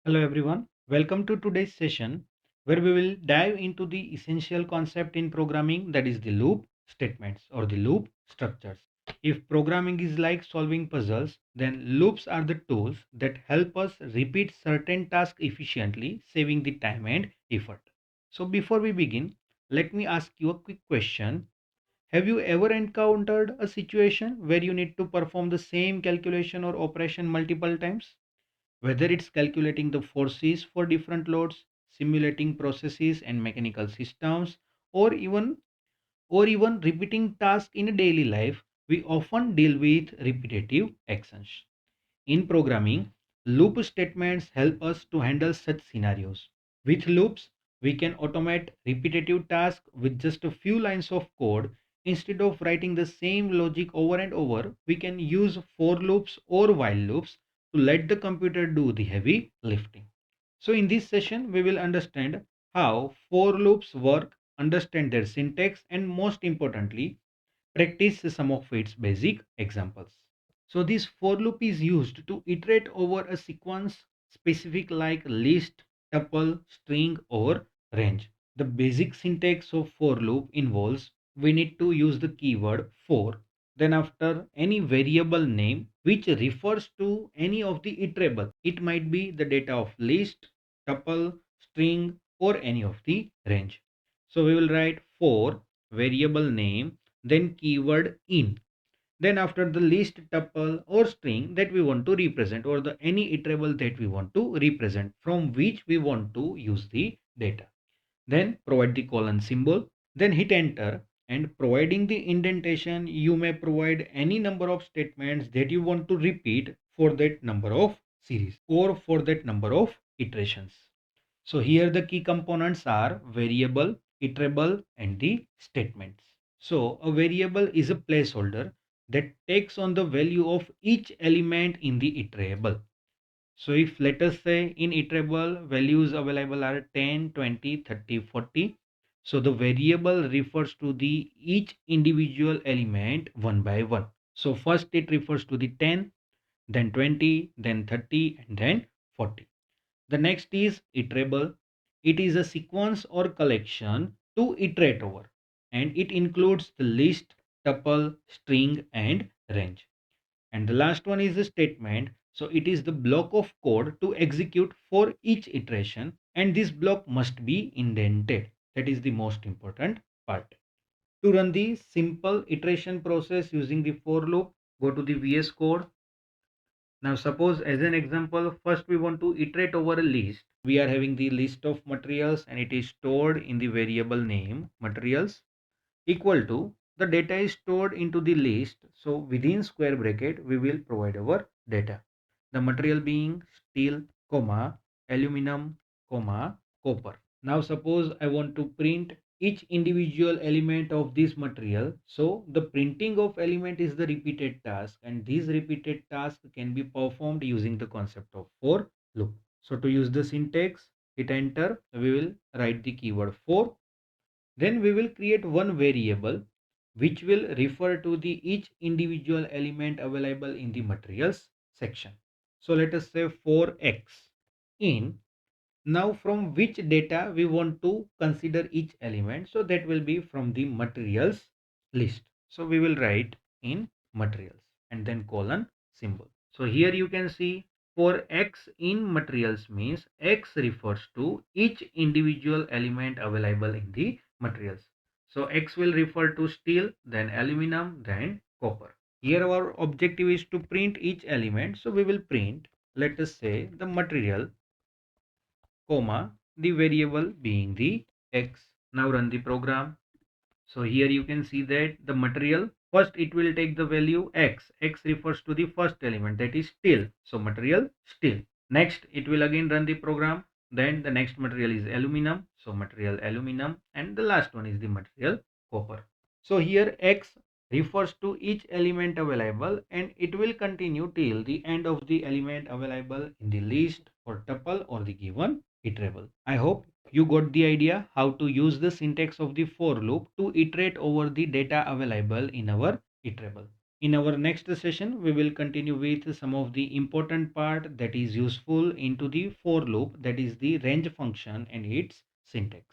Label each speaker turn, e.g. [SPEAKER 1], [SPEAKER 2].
[SPEAKER 1] Hello everyone, welcome to today's session where we will dive into the essential concept in programming, that is the loop statements or the loop structures. If programming is like solving puzzles, then loops are the tools that help us repeat certain tasks efficiently, saving the time and effort. So before we begin, let me ask you a quick question. Have you ever encountered a situation where you need to perform the same calculation or operation multiple times? Whether it's calculating the forces for different loads, simulating processes and mechanical systems, or even repeating tasks in a daily life, we often deal with repetitive actions. In programming, loop statements help us to handle such scenarios. With loops, we can automate repetitive tasks with just a few lines of code. Instead of writing the same logic over and over, we can use for loops or while loops to let the computer do the heavy lifting. So in this session, we will understand how for loops work, understand their syntax, and most importantly, practice some of its basic examples. So this for loop is used to iterate over a sequence specific like list, tuple, string or range. The basic syntax of for loop involves we need to use the keyword for, then after any variable name which refers to any of the iterable. It might be the data of list, tuple, string or any of the range. So we will write for variable name, then keyword in, then after the list, tuple or string that we want to represent, or the any iterable that we want to represent from which we want to use the data. Then provide the colon symbol, then hit enter, and providing the indentation, you may provide any number of statements that you want to repeat for that number of series or for that number of iterations. So here the key components are variable, iterable and the statements. So a variable is a placeholder that takes on the value of each element in the iterable. So if let us say in iterable values available are 10, 20, 30, 40. So the variable refers to the each individual element one by one. So first it refers to the 10, then 20, then 30 and then 40. The next is iterable. It is a sequence or collection to iterate over, and it includes the list, tuple, string and range. And the last one is a statement. So it is the block of code to execute for each iteration, and this block must be indented. That is the most important part. To run the simple iteration process using the for loop, go to the VS Code. Now suppose as an example, first we want to iterate over a list. We are having the list of materials and it is stored in the variable name materials equal to the data is stored into the list. So within square bracket, we will provide our data. The material being steel, comma, aluminum, comma, copper. Now suppose I want to print each individual element of this material. So the printing of element is the repeated task, and these repeated tasks can be performed using the concept of for loop. So to use the syntax, hit enter, we will write the keyword for. Then we will create one variable which will refer to the each individual element available in the materials section. So let us say for x in. Now from which data we want to consider each element. So that will be from the materials list. So we will write in materials and then colon symbol. So here you can see for x in materials means x refers to each individual element available in the materials. So x will refer to steel, then aluminum, then copper. Here our objective is to print each element. So we will print, let us say the material, comma, the variable being the x. Now run the program. So here you can see that the material, first it will take the value x. X refers to the first element, that is steel. So material steel. Next it will again run the program. Then the next material is aluminum. So material aluminum, and the last one is the material copper. So here x refers to each element available, and it will continue till the end of the element available in the list or tuple or the given iterable. I hope you got the idea how to use the syntax of the for loop to iterate over the data available in our iterable. In our next session, we will continue with some of the important part that is useful into the for loop, that is the range function and its syntax.